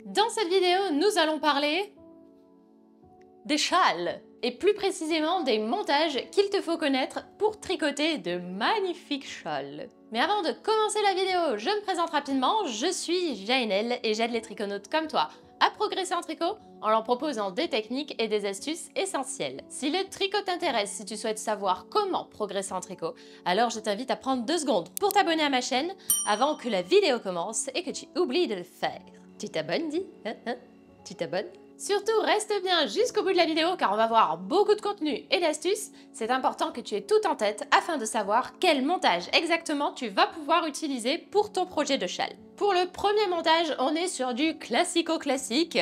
Dans cette vidéo, nous allons parler des châles et plus précisément des montages qu'il te faut connaître pour tricoter de magnifiques châles. Mais avant de commencer la vidéo, je me présente rapidement, je suis Jaënel et j'aide les triconautes comme toi à progresser en tricot en leur proposant des techniques et des astuces essentielles. Si le tricot t'intéresse, si tu souhaites savoir comment progresser en tricot, alors je t'invite à prendre 2 secondes pour t'abonner à ma chaîne avant que la vidéo commence et que tu oublies de le faire. Tu t'abonnes, dis? Tu t'abonnes? Surtout, reste bien jusqu'au bout de la vidéo car on va voir beaucoup de contenu et d'astuces. C'est important que tu aies tout en tête afin de savoir quel montage exactement tu vas pouvoir utiliser pour ton projet de châle. Pour le premier montage, on est sur du classico-classique,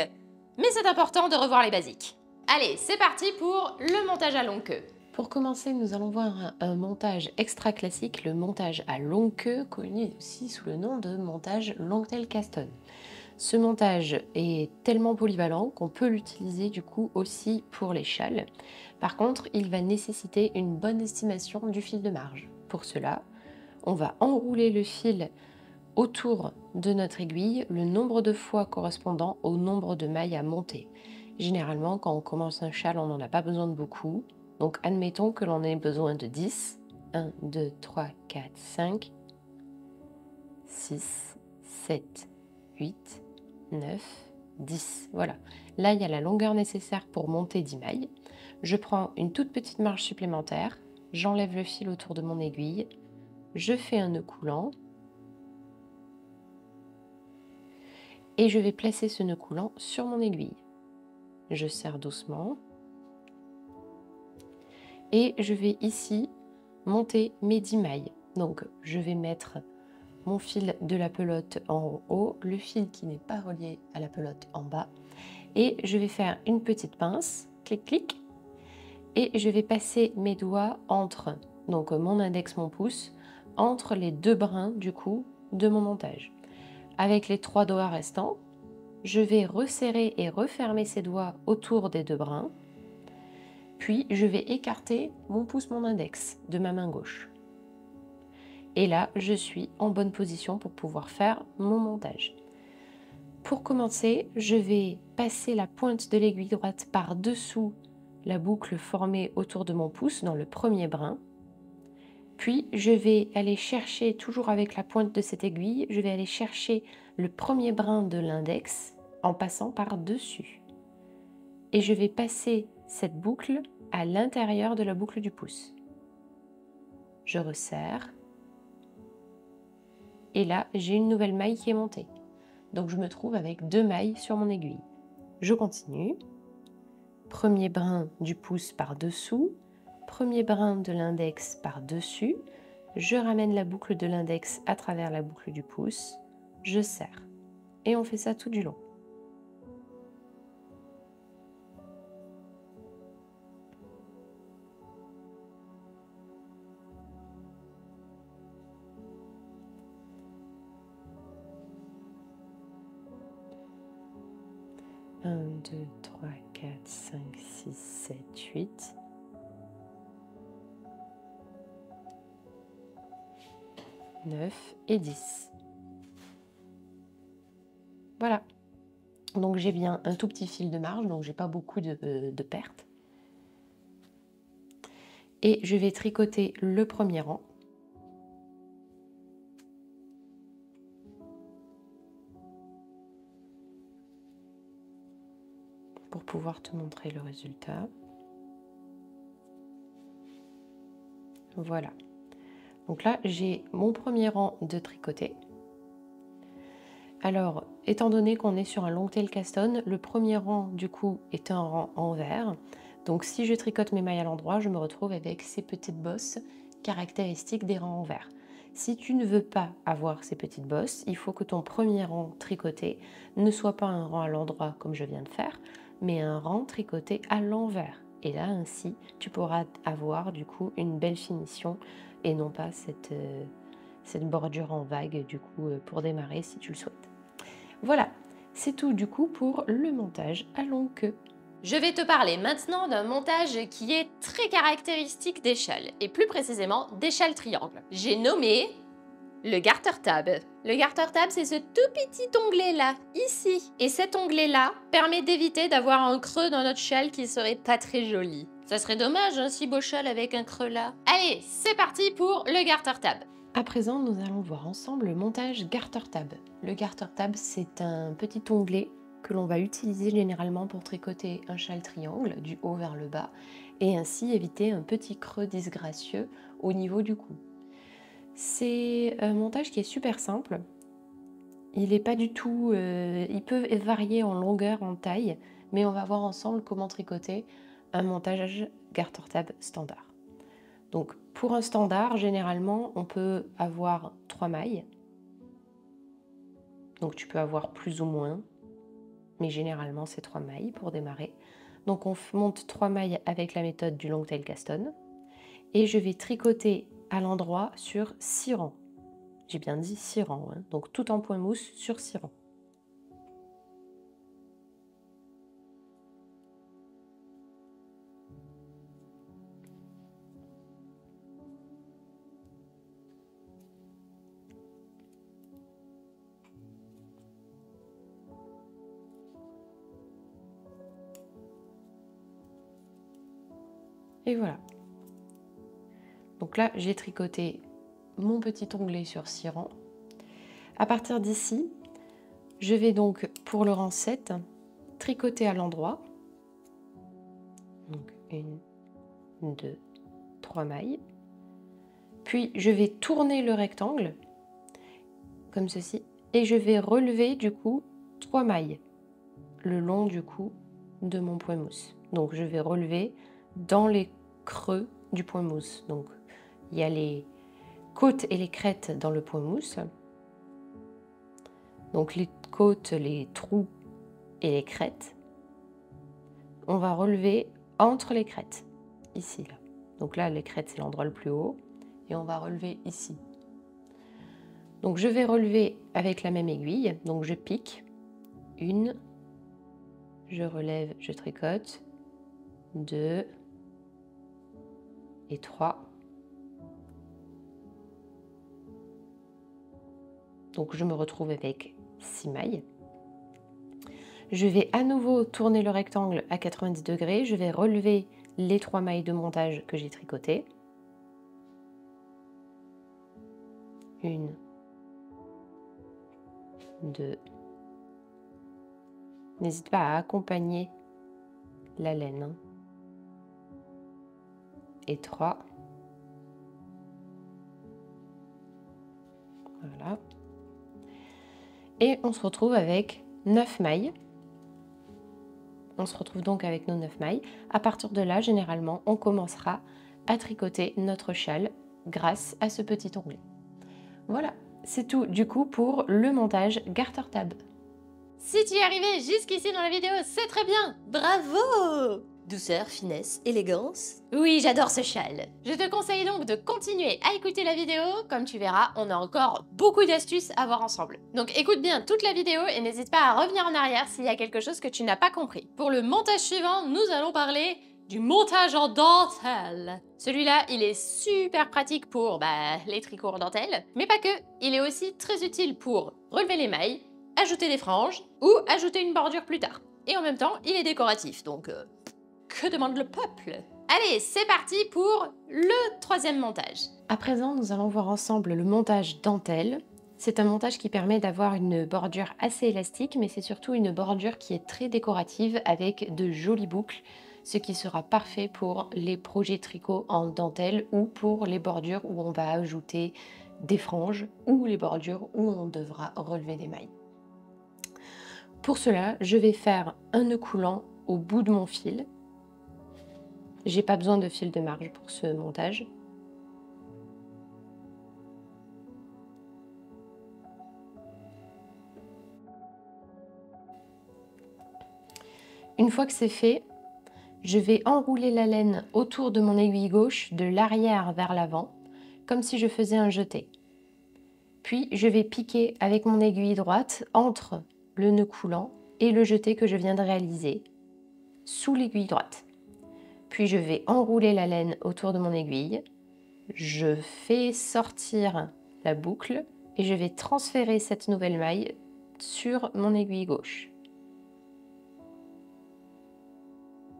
mais c'est important de revoir les basiques. Allez, c'est parti pour le montage à longue queue. Pour commencer, nous allons voir un montage extra classique, le montage à longue queue, connu aussi sous le nom de montage Longtail Caston. Ce montage est tellement polyvalent qu'on peut l'utiliser du coup aussi pour les châles. Par contre, il va nécessiter une bonne estimation du fil de marge. Pour cela, on va enrouler le fil autour de notre aiguille, le nombre de fois correspondant au nombre de mailles à monter. Généralement, quand on commence un châle, on n'en a pas besoin de beaucoup. Donc admettons que l'on ait besoin de 10. 1, 2, 3, 4, 5, 6, 7, 8, 9, 10. Voilà. Là, il y a la longueur nécessaire pour monter 10 mailles. Je prends une toute petite marge supplémentaire. J'enlève le fil autour de mon aiguille. Je fais un nœud coulant. Et je vais placer ce nœud coulant sur mon aiguille. Je serre doucement. Et je vais ici monter mes 10 mailles. Donc, je vais mettre mon fil de la pelote en haut, le fil qui n'est pas relié à la pelote en bas. Et je vais faire une petite pince, clic, clic. Et je vais passer mes doigts entre, donc mon index, mon pouce, entre les 2 brins du coup de mon montage. Avec les 3 doigts restants, je vais resserrer et refermer ces doigts autour des 2 brins. Puis je vais écarter mon pouce, mon index de ma main gauche. Et là, je suis en bonne position pour pouvoir faire mon montage. Pour commencer, je vais passer la pointe de l'aiguille droite par-dessous la boucle formée autour de mon pouce dans le premier brin. Puis, je vais aller chercher, toujours avec la pointe de cette aiguille, je vais aller chercher le premier brin de l'index en passant par-dessus. Et je vais passer cette boucle à l'intérieur de la boucle du pouce. Je resserre. Et là, j'ai une nouvelle maille qui est montée. Donc, je me trouve avec 2 mailles sur mon aiguille. Je continue. Premier brin du pouce par-dessous. Premier brin de l'index par-dessus. Je ramène la boucle de l'index à travers la boucle du pouce. Je serre. Et on fait ça tout du long. Un, 2, 3, 4, 5, 6, 7, 8. Et 10. Voilà. Donc j'ai bien un tout petit fil de marge, donc j'ai pas beaucoup de pertes. Et je vais tricoter le premier rang. Pour pouvoir te montrer le résultat. Voilà. Donc là, j'ai mon premier rang de tricoté. Alors, étant donné qu'on est sur un Longtail Caston, le premier rang, du coup, est un rang envers. Donc, si je tricote mes mailles à l'endroit, je me retrouve avec ces petites bosses caractéristiques des rangs envers. Si tu ne veux pas avoir ces petites bosses, il faut que ton premier rang tricoté ne soit pas un rang à l'endroit comme je viens de faire, mais un rang tricoté à l'envers. Et là, ainsi, tu pourras avoir du coup une belle finition et non pas cette bordure en vague du coup pour démarrer si tu le souhaites. Voilà, c'est tout du coup pour le montage à longue queue. Je vais te parler maintenant d'un montage qui est très caractéristique des châles, et plus précisément des châles triangles. J'ai nommé le garter tab. Le garter tab, c'est ce tout petit onglet-là, ici. Et cet onglet-là permet d'éviter d'avoir un creux dans notre châle qui serait pas très joli. Ça serait dommage, un si beau châle avec un creux là. Allez, c'est parti pour le garter tab. À présent, nous allons voir ensemble le montage garter tab. Le garter tab, c'est un petit onglet que l'on va utiliser généralement pour tricoter un châle triangle du haut vers le bas et ainsi éviter un petit creux disgracieux au niveau du cou. C'est un montage qui est super simple. Il est pas du tout, il peut varier en longueur, en taille, mais on va voir ensemble comment tricoter un montage garter tab standard. Donc pour un standard, généralement, on peut avoir 3 mailles. Donc tu peux avoir plus ou moins, mais généralement c'est 3 mailles pour démarrer. Donc on monte 3 mailles avec la méthode du long tail Caston et je vais tricoter à l'endroit sur 6 rangs. J'ai bien dit 6 rangs, hein, donc tout en point mousse sur 6 rangs. Et voilà. Donc là, j'ai tricoté mon petit onglet sur 6 rangs. À partir d'ici, je vais donc, pour le rang 7, tricoter à l'endroit. Donc 1, 2, 3 mailles. Puis je vais tourner le rectangle, comme ceci, et je vais relever du coup 3 mailles, le long du cou de mon point mousse. Donc je vais relever dans les creux du point mousse. Donc il y a les côtes et les crêtes dans le point mousse. Donc les côtes, les trous et les crêtes. On va relever entre les crêtes, ici, là. Donc là, les crêtes, c'est l'endroit le plus haut. Et on va relever ici. Donc je vais relever avec la même aiguille. Donc je pique. 1, je relève, je tricote. 2 et 3. Donc je me retrouve avec 6 mailles. Je vais à nouveau tourner le rectangle à 90 degrés. Je vais relever les 3 mailles de montage que j'ai tricotées. 1, 2. N'hésite pas à accompagner la laine. Hein. Et 3. Voilà. Et on se retrouve avec 9 mailles. On se retrouve donc avec nos 9 mailles. À partir de là, généralement, on commencera à tricoter notre châle grâce à ce petit onglet. Voilà, c'est tout du coup pour le montage garter tab. Si tu y es arrivé jusqu'ici dans la vidéo, c'est très bien. Bravo! Douceur, finesse, élégance. Oui, j'adore ce châle. Je te conseille donc de continuer à écouter la vidéo. Comme tu verras, on a encore beaucoup d'astuces à voir ensemble. Donc écoute bien toute la vidéo et n'hésite pas à revenir en arrière s'il y a quelque chose que tu n'as pas compris. Pour le montage suivant, nous allons parler du montage en dentelle. Celui-là, il est super pratique pour les tricots en dentelle, mais pas que. Il est aussi très utile pour relever les mailles, ajouter des franges ou ajouter une bordure plus tard. Et en même temps, il est décoratif, donc que demande le peuple? Allez, c'est parti pour le 3e montage. À présent, nous allons voir ensemble le montage dentelle. C'est un montage qui permet d'avoir une bordure assez élastique, mais c'est surtout une bordure qui est très décorative avec de jolies boucles, ce qui sera parfait pour les projets tricot en dentelle ou pour les bordures où on va ajouter des franges ou les bordures où on devra relever des mailles. Pour cela, je vais faire un nœud coulant au bout de mon fil. J'ai pas besoin de fil de marge pour ce montage. Une fois que c'est fait, je vais enrouler la laine autour de mon aiguille gauche de l'arrière vers l'avant, comme si je faisais un jeté. Puis je vais piquer avec mon aiguille droite entre le nœud coulant et le jeté que je viens de réaliser sous l'aiguille droite. Puis je vais enrouler la laine autour de mon aiguille. Je fais sortir la boucle et je vais transférer cette nouvelle maille sur mon aiguille gauche.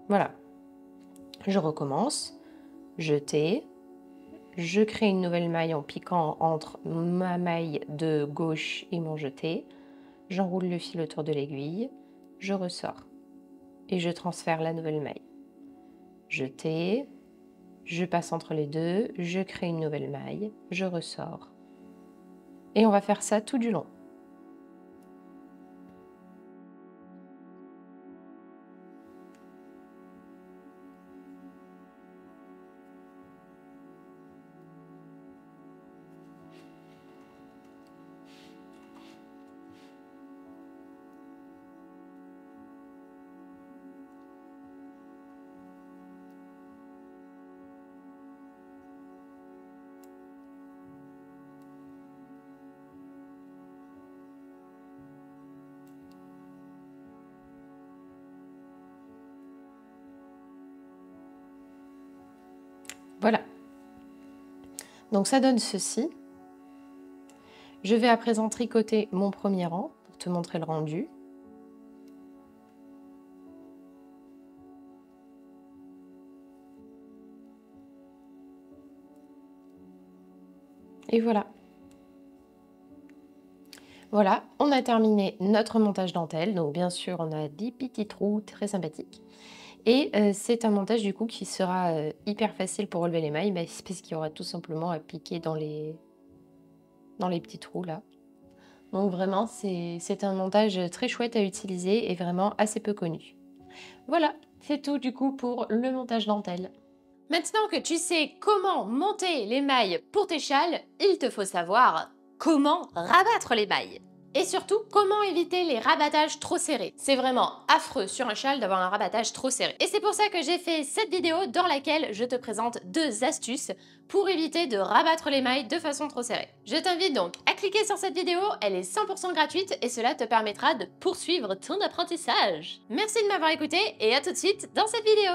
Voilà. Je recommence, jeter, je crée une nouvelle maille en piquant entre ma maille de gauche et mon jeté, j'enroule le fil autour de l'aiguille, je ressors et je transfère la nouvelle maille. Jeter, je passe entre les deux, je crée une nouvelle maille, je ressors. Et on va faire ça tout du long. Voilà. Donc ça donne ceci. Je vais à présent tricoter mon premier rang pour te montrer le rendu. Et voilà. Voilà, on a terminé notre montage dentelle. Donc bien sûr, on a des petits trous très sympathiques. Et c'est un montage du coup qui sera hyper facile pour relever les mailles, parce qu'il y aura tout simplement à piquer dans les petits trous là. Donc vraiment, c'est un montage très chouette à utiliser et vraiment assez peu connu. Voilà, c'est tout du coup pour le montage dentelle. Maintenant que tu sais comment monter les mailles pour tes châles, il te faut savoir comment rabattre les mailles. Et surtout, comment éviter les rabattages trop serrés. C'est vraiment affreux sur un châle d'avoir un rabattage trop serré. Et c'est pour ça que j'ai fait cette vidéo dans laquelle je te présente 2 astuces pour éviter de rabattre les mailles de façon trop serrée. Je t'invite donc à cliquer sur cette vidéo, elle est 100% gratuite et cela te permettra de poursuivre ton apprentissage. Merci de m'avoir écouté et à tout de suite dans cette vidéo.